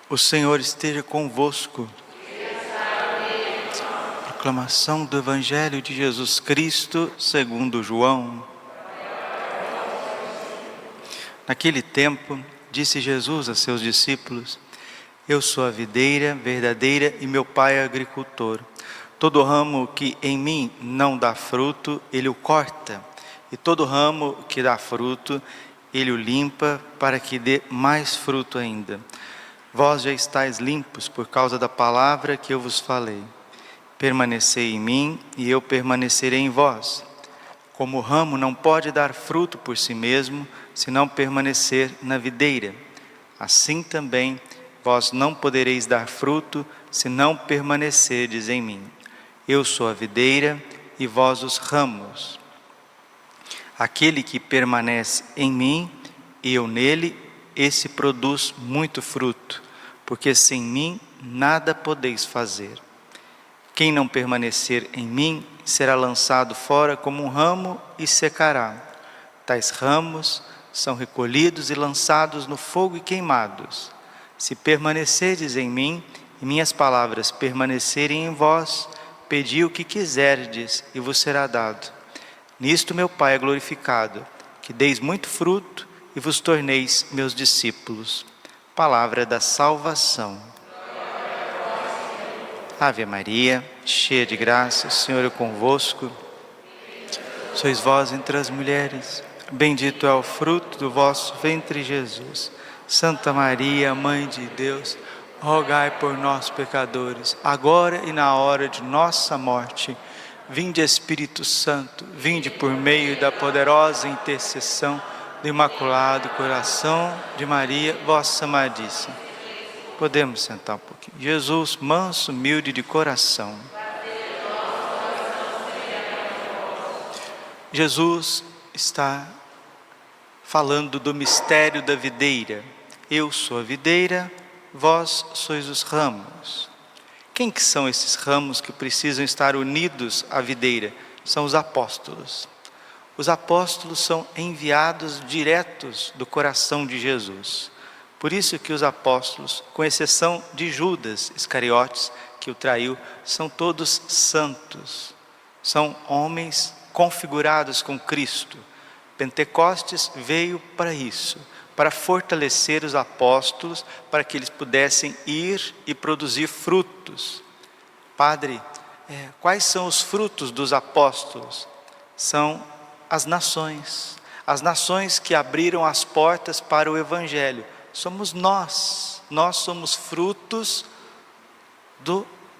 O Senhor esteja convosco. Proclamação do Evangelho de Jesus Cristo segundo João. Naquele tempo, disse Jesus a seus discípulos: Eu sou a videira verdadeira e meu Pai é agricultor. Todo ramo que em mim não dá fruto, Ele o corta. E todo ramo que dá fruto, Ele o limpa para que dê mais fruto ainda. Vós já estáis limpos por causa da palavra que eu vos falei. Permanecei em mim e eu permanecerei em vós. Como o ramo não pode dar fruto por si mesmo, se não permanecer na videira, assim também vós não podereis dar fruto, se não permanecerdes em mim. Eu sou a videira e vós os ramos. Aquele que permanece em mim e eu nele, esse produz muito fruto, porque sem mim nada podeis fazer. Quem não permanecer em mim será lançado fora como um ramo e secará. Tais ramos são recolhidos e lançados no fogo e queimados. Se permanecerdes em mim e minhas palavras permanecerem em vós, pedi o que quiserdes e vos será dado. Nisto meu Pai é glorificado, que deis muito fruto e vos torneis meus discípulos. Palavra da salvação. Ave Maria, cheia de graça, o Senhor é convosco. Sois vós entre as mulheres, bendito é o fruto do vosso ventre, Jesus. Santa Maria, Mãe de Deus, rogai por nós, pecadores, agora e na hora de nossa morte. Vinde, Espírito Santo, vinde por meio da poderosa intercessão do Imaculado Coração de Maria, vossa amadíssima. Podemos sentar um pouquinho. Jesus, manso, humilde de coração. Jesus está falando do mistério da videira. Eu sou a videira, vós sois os ramos. Quem que são esses ramos que precisam estar unidos à videira? São os apóstolos. Os apóstolos são enviados diretos do coração de Jesus. Por isso que os apóstolos, com exceção de Judas Iscariotes, que o traiu, são todos santos. São homens configurados com Cristo. Pentecostes veio para isso, para fortalecer os apóstolos, para que eles pudessem ir e produzir frutos. Padre, quais são os frutos dos apóstolos? São as nações que abriram as portas para o Evangelho. Somos nós somos frutos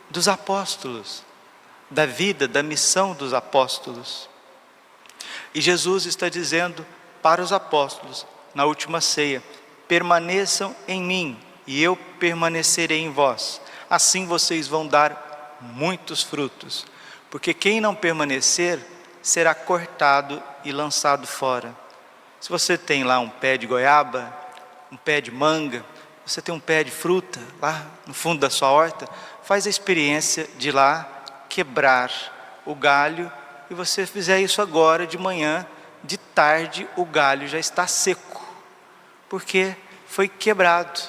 dos apóstolos, da vida, da missão dos apóstolos. E Jesus está dizendo para os apóstolos, na última ceia: permaneçam em mim e eu permanecerei em vós. Assim vocês vão dar muitos frutos, porque quem não permanecer será cortado e lançado fora. Se você tem lá um pé de goiaba, um pé de manga, você tem um pé de fruta lá no fundo da sua horta, faz a experiência de ir lá quebrar o galho, e você fizer isso agora de manhã, de tarde o galho já está seco, porque foi quebrado,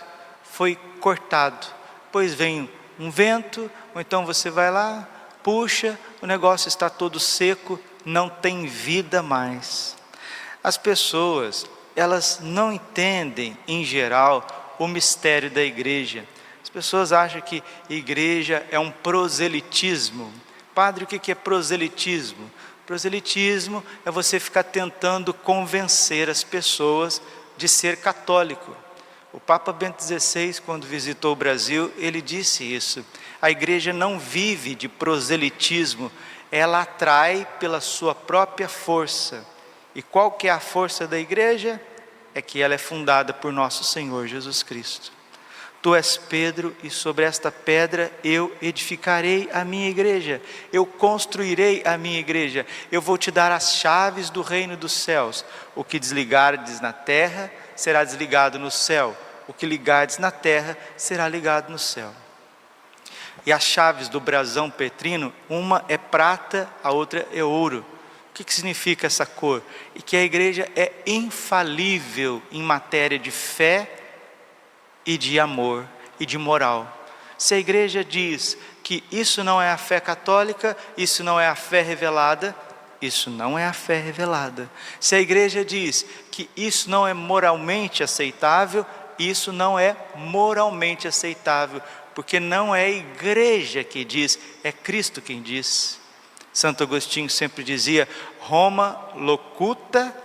foi cortado. Depois vem um vento, ou então você vai lá, puxa, o negócio está todo seco, não tem vida mais. As pessoas, elas não entendem, em geral, o mistério da igreja. As pessoas acham que igreja é um proselitismo. Padre, o que é proselitismo? Proselitismo é você ficar tentando convencer as pessoas de ser católico. O Papa Bento XVI, quando visitou o Brasil, ele disse isso. A igreja não vive de proselitismo, ela atrai pela sua própria força. E qual que é a força da igreja? É que ela é fundada por nosso Senhor Jesus Cristo. Tu és Pedro, e sobre esta pedra eu edificarei a minha igreja. Eu construirei a minha igreja. Eu vou te dar as chaves do reino dos céus. O que desligardes na terra, será desligado no céu. O que ligardes na terra, será ligado no céu. E as chaves do brasão petrino, uma é prata, a outra é ouro. O que significa essa cor? E que a igreja é infalível em matéria de fé e de amor. e de moral. Se a igreja diz que isso não é a fé católica, isso não é a fé revelada, isso não é a fé revelada. Se a igreja diz que isso não é moralmente aceitável, isso não é moralmente aceitável, porque não é a igreja que diz, é Cristo quem diz. Santo Agostinho sempre dizia: Roma locuta,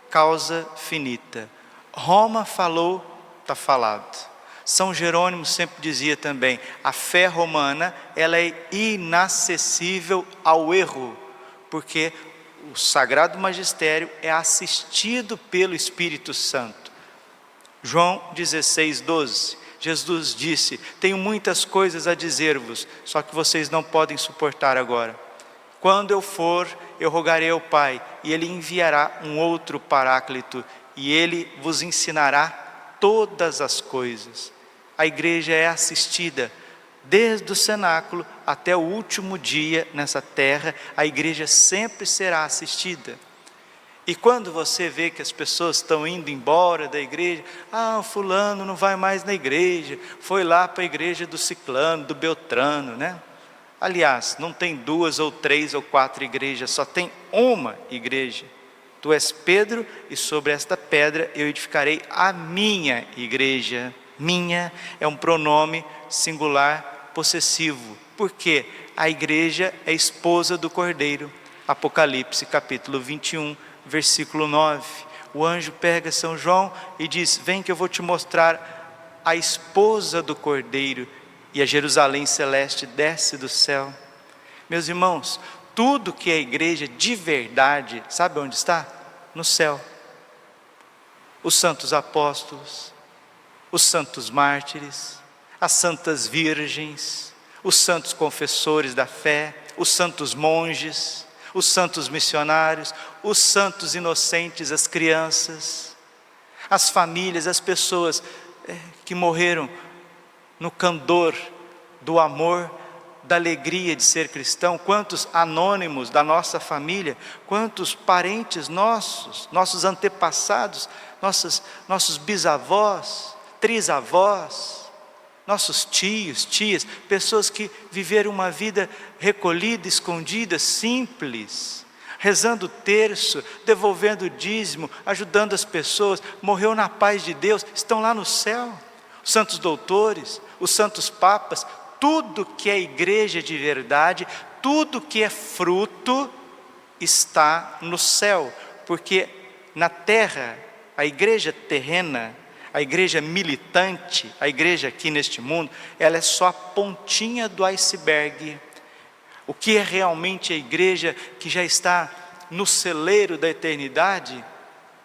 causa finita. Roma falou, está falado. São Jerônimo sempre dizia também: a fé romana, ela é inacessível ao erro, porque o Sagrado Magistério é assistido pelo Espírito Santo. João 16:12, Jesus disse: tenho muitas coisas a dizer-vos, só que vocês não podem suportar agora. Quando eu for, eu rogarei ao Pai, e Ele enviará um outro Paráclito, e Ele vos ensinará todas as coisas. A igreja é assistida desde o cenáculo até o último dia nessa terra. A igreja sempre será assistida. E quando você vê que as pessoas estão indo embora da igreja, o fulano não vai mais na igreja, foi lá para a igreja do ciclano, do beltrano, né? Aliás, não tem 2 ou 3 ou 4 igrejas, só tem uma igreja. Tu és Pedro, e sobre esta pedra eu edificarei a minha igreja. Minha é um pronome singular possessivo, porque a igreja é esposa do Cordeiro. Apocalipse capítulo 21, versículo 9. O anjo pega São João e diz: vem que eu vou te mostrar a esposa do Cordeiro. E a Jerusalém celeste desce do céu. Meus irmãos, tudo que é igreja de verdade, sabe onde está? No céu. Os santos apóstolos, os santos mártires, as santas virgens, os santos confessores da fé, os santos monges, os santos missionários, os santos inocentes, as crianças, as famílias, as pessoas que morreram no candor do amor, da alegria de ser cristão. Quantos anônimos da nossa família, quantos parentes nossos, nossos antepassados, nossos bisavós, trisavós, nossos tios, tias, pessoas que viveram uma vida recolhida, escondida, simples, rezando o terço, devolvendo o dízimo, ajudando as pessoas, morreu na paz de Deus, estão lá no céu. Os santos doutores, os santos papas, tudo que é igreja de verdade, tudo que é fruto, está no céu, porque na terra, a igreja terrena, a igreja militante, a igreja aqui neste mundo, ela é só a pontinha do iceberg. O que é realmente a igreja que já está no celeiro da eternidade,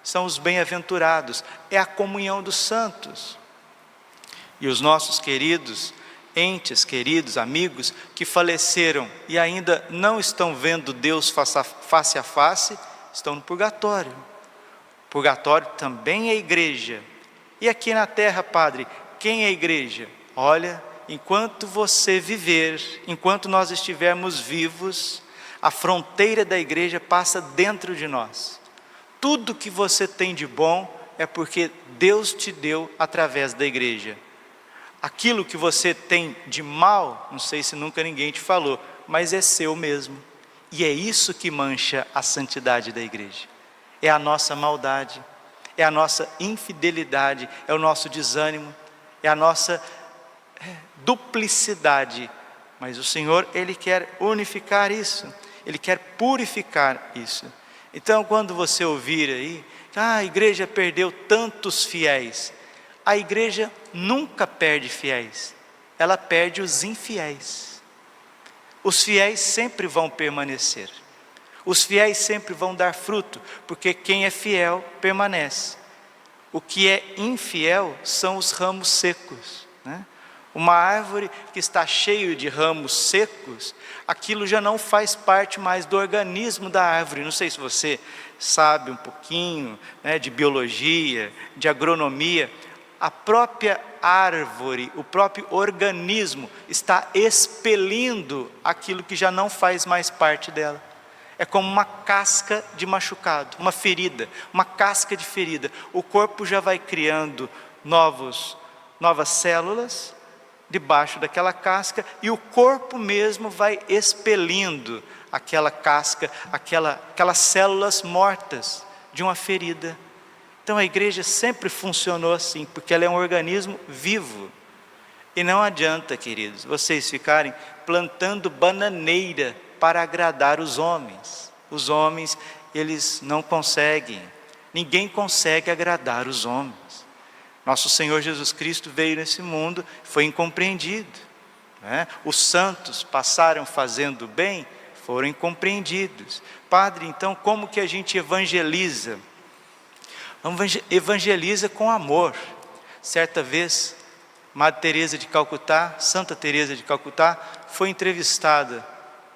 são os bem-aventurados, é a comunhão dos santos. E os nossos queridos, entes queridos, amigos, que faleceram e ainda não estão vendo Deus face a face, estão no purgatório. O purgatório também é igreja. E aqui na terra, Padre, quem é igreja? Olha, enquanto você viver, enquanto nós estivermos vivos, a fronteira da igreja passa dentro de nós. Tudo que você tem de bom é porque Deus te deu através da igreja. Aquilo que você tem de mal, não sei se nunca ninguém te falou, mas é seu mesmo. E é isso que mancha a santidade da igreja. É a nossa maldade, é a nossa infidelidade, é o nosso desânimo, é a nossa duplicidade. Mas o Senhor, Ele quer unificar isso, Ele quer purificar isso. Então, quando você ouvir aí, a igreja perdeu tantos fiéis, a igreja nunca perde fiéis, ela perde os infiéis. Os fiéis sempre vão permanecer, os fiéis sempre vão dar fruto, porque quem é fiel permanece. O que é infiel são os ramos secos, né? Uma árvore que está cheia de ramos secos, aquilo já não faz parte mais do organismo da árvore. Não sei se você sabe um pouquinho, né, de biologia, de agronomia. A própria árvore, o próprio organismo está expelindo aquilo que já não faz mais parte dela. É como uma casca de machucado, uma ferida, uma casca de ferida. O corpo já vai criando novas células, debaixo daquela casca, e o corpo mesmo vai expelindo aquela casca, aquelas células mortas de uma ferida. Então a igreja sempre funcionou assim, porque ela é um organismo vivo. E não adianta, queridos, vocês ficarem plantando bananeira para agradar os homens. Os homens, eles não conseguem. Ninguém consegue agradar os homens. Nosso Senhor Jesus Cristo veio nesse mundo, foi incompreendido, né? Os santos passaram fazendo bem, foram incompreendidos. Padre, então como que a gente evangeliza? Evangeliza com amor. Certa vez, Madre Teresa de Calcutá, Santa Teresa de Calcutá, foi entrevistada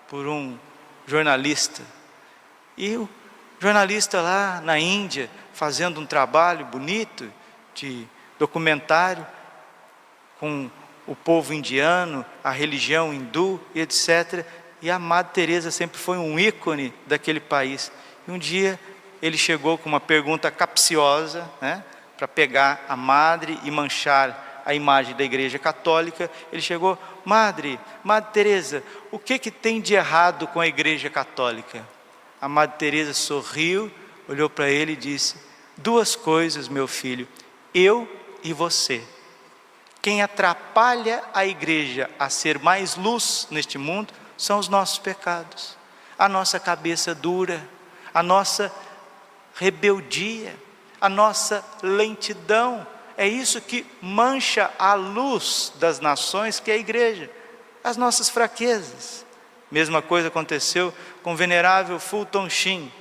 por um jornalista. E o jornalista lá na Índia, fazendo um trabalho bonito de documentário com o povo indiano, a religião hindu e etc. E a Madre Teresa sempre foi um ícone daquele país. E um dia ele chegou com uma pergunta capciosa, né, para pegar a Madre e manchar a imagem da Igreja Católica. Ele chegou: Madre Teresa, o que tem de errado com a Igreja Católica? A Madre Teresa sorriu, olhou para ele e disse: 2 coisas, meu filho, eu e você. Quem atrapalha a igreja a ser mais luz neste mundo são os nossos pecados, a nossa cabeça dura, a nossa rebeldia, a nossa lentidão. É isso que mancha a luz das nações, que é a igreja, as nossas fraquezas. Mesma coisa aconteceu com o venerável Fulton Sheen.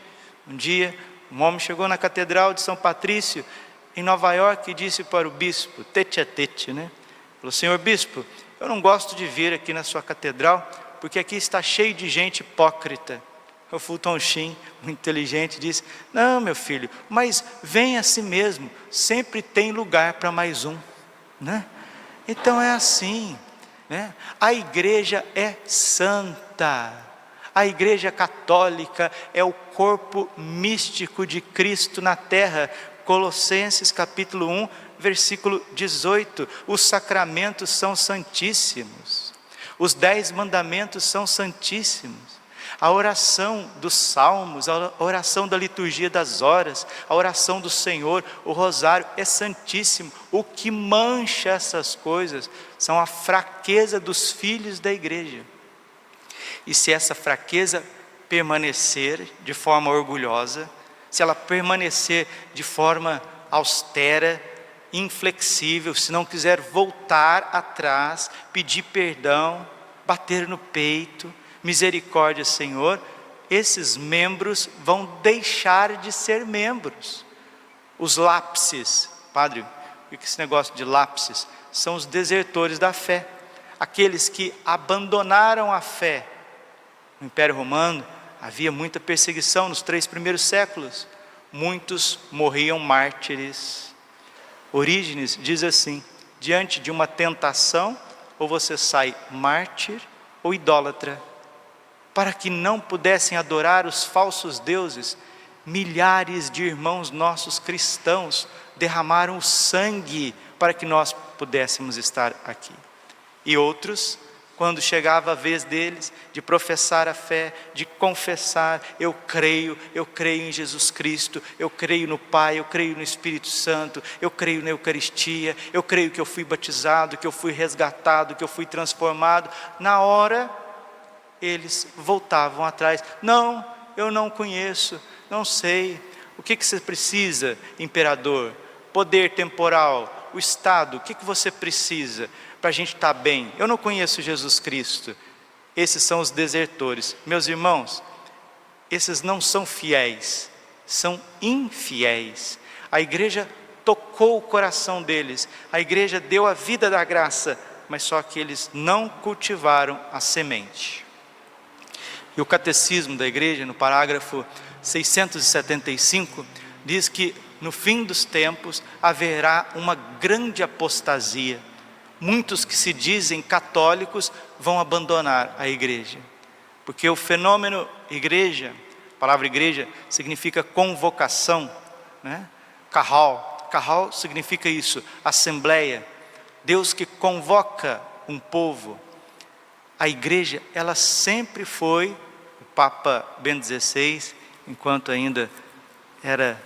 Um dia, um homem chegou na Catedral de São Patrício, em Nova York, e disse para o bispo, tete a tete, né? Falou: Senhor bispo, eu não gosto de vir aqui na sua catedral, porque aqui está cheio de gente hipócrita. O Fulton Sheen, muito inteligente, disse: não, meu filho, mas vem assim mesmo, sempre tem lugar para mais um, né? Então é assim, né? A igreja é santa, a igreja católica é o corpo místico de Cristo na terra. Colossenses capítulo 1, versículo 18, os sacramentos são santíssimos, os 10 mandamentos são santíssimos, a oração dos salmos, a oração da liturgia das horas, a oração do Senhor, o rosário é santíssimo. O que mancha essas coisas são a fraqueza dos filhos da igreja. E se essa fraqueza permanecer de forma orgulhosa, se ela permanecer de forma austera, inflexível, se não quiser voltar atrás, pedir perdão, bater no peito, misericórdia, Senhor, esses membros vão deixar de ser membros. Os lápses, Padre, o que é esse negócio de lápses? São os desertores da fé, aqueles que abandonaram a fé. No Império Romano havia muita perseguição nos 3 primeiros séculos. Muitos morriam mártires. Orígenes diz assim: diante de uma tentação, ou você sai mártir ou idólatra. Para que não pudessem adorar os falsos deuses, milhares de irmãos nossos cristãos derramaram o sangue para que nós pudéssemos estar aqui. E outros, quando chegava a vez deles de professar a fé, de confessar: eu creio em Jesus Cristo, eu creio no Pai, eu creio no Espírito Santo, eu creio na Eucaristia, eu creio que eu fui batizado, que eu fui resgatado, que eu fui transformado. Na hora, eles voltavam atrás: não, eu não conheço, não sei. O que você precisa, imperador? Poder temporal, o Estado, o que você precisa para a gente estar bem? Eu não conheço Jesus Cristo. Esses são os desertores. Meus irmãos, esses não são fiéis, são infiéis. A igreja tocou o coração deles, a igreja deu a vida da graça, mas só que eles não cultivaram a semente. E o catecismo da igreja, no parágrafo 675, diz que no fim dos tempos haverá uma grande apostasia. Muitos que se dizem católicos vão abandonar a igreja, porque o fenômeno igreja, a palavra igreja significa convocação, né? Kahal significa isso, assembleia. Deus que convoca um povo. A igreja, ela sempre foi, o Papa Bento XVI, enquanto ainda era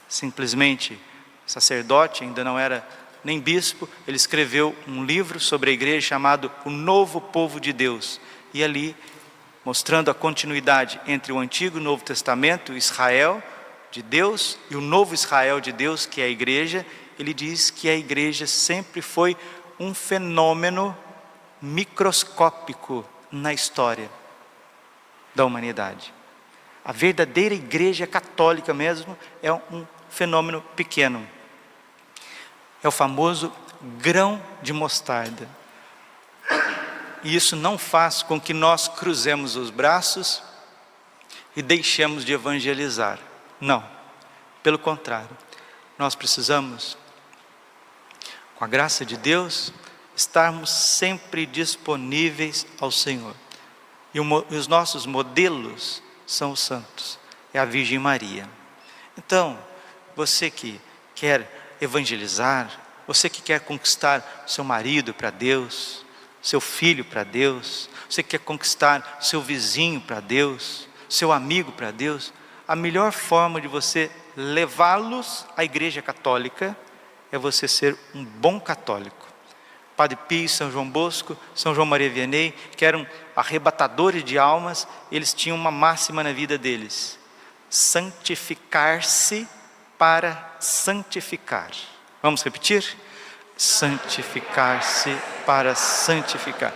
simplesmente sacerdote, ainda não era nem bispo, ele escreveu um livro sobre a igreja chamado O Novo Povo de Deus. E ali, mostrando a continuidade entre o Antigo e o Novo Testamento, Israel de Deus e o novo Israel de Deus, que é a igreja, ele diz que a igreja sempre foi um fenômeno microscópico na história da humanidade. A verdadeira igreja católica mesmo é um fenômeno pequeno. É o famoso grão de mostarda. E isso não faz com que nós cruzemos os braços e deixemos de evangelizar. Não, pelo contrário, nós precisamos, com a graça de Deus, estarmos sempre disponíveis ao Senhor. E os nossos modelos são os santos, é a Virgem Maria. Então, você que quer evangelizar, você que quer conquistar seu marido para Deus, seu filho para Deus, você que quer conquistar seu vizinho para Deus, seu amigo para Deus, a melhor forma de você levá-los à igreja católica é você ser um bom católico. Padre Pio, São João Bosco, São João Maria Vianney, que eram arrebatadores de almas, eles tinham uma máxima na vida deles: santificar-se para santificar. Vamos repetir? Santificar-se para santificar.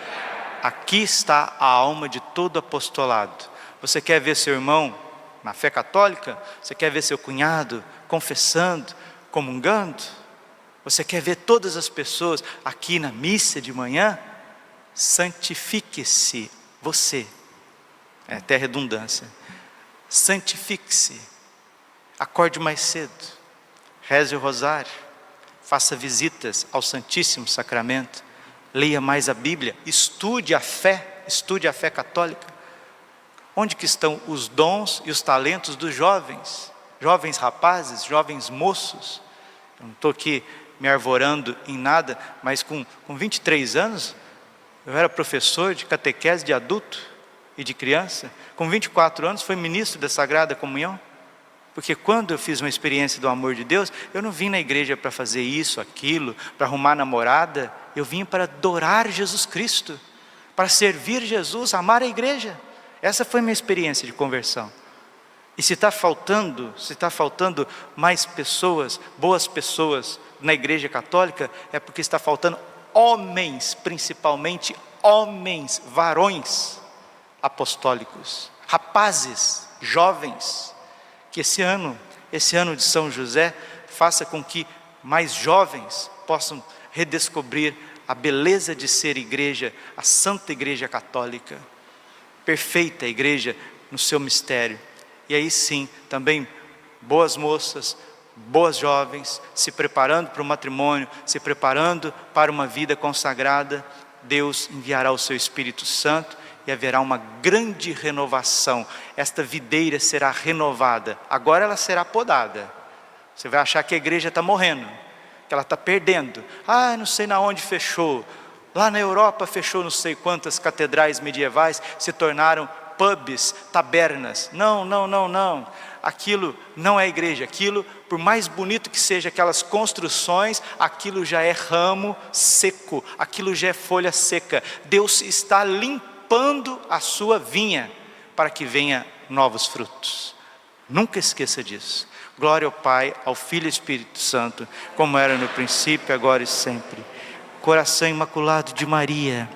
Aqui está a alma de todo apostolado. Você quer ver seu irmão na fé católica? Você quer ver seu cunhado confessando, comungando? Você quer ver todas as pessoas aqui na missa de manhã? Santifique-se você. É até redundância. Santifique-se. Acorde mais cedo. Reze o rosário. Faça visitas ao Santíssimo Sacramento. Leia mais a Bíblia. Estude a fé católica. Onde que estão os dons e os talentos dos jovens? Jovens rapazes, jovens moços. Eu não estou aqui me arvorando em nada, mas com 23 anos, eu era professor de catequese de adulto e de criança. Com 24 anos, fui ministro da Sagrada Comunhão. Porque quando eu fiz uma experiência do amor de Deus, eu não vim na igreja para fazer isso, aquilo, para arrumar namorada. Eu vim para adorar Jesus Cristo, para servir Jesus, amar a igreja. Essa foi minha experiência de conversão. E se está faltando mais pessoas, boas pessoas na igreja católica, é porque está faltando homens, principalmente homens, varões apostólicos, rapazes, jovens, que esse ano de São José, faça com que mais jovens possam redescobrir a beleza de ser igreja, a Santa Igreja Católica, perfeita igreja no seu mistério. E aí sim, também boas moças, boas jovens, se preparando para o matrimônio, se preparando para uma vida consagrada, Deus enviará o seu Espírito Santo e haverá uma grande renovação. Esta videira será renovada. Agora ela será podada. Você vai achar que a igreja está morrendo, que ela está perdendo. Não sei na onde fechou. Lá na Europa fechou não sei quantas catedrais medievais, se tornaram pubs, tabernas. Não. Aquilo não é igreja. Aquilo, por mais bonito que seja aquelas construções, aquilo já é ramo seco, aquilo já é folha seca. Deus está limpando a sua vinha para que venha novos frutos. Nunca esqueça disso. Glória ao Pai, ao Filho e ao Espírito Santo, como era no princípio, agora e sempre. Coração Imaculado de Maria,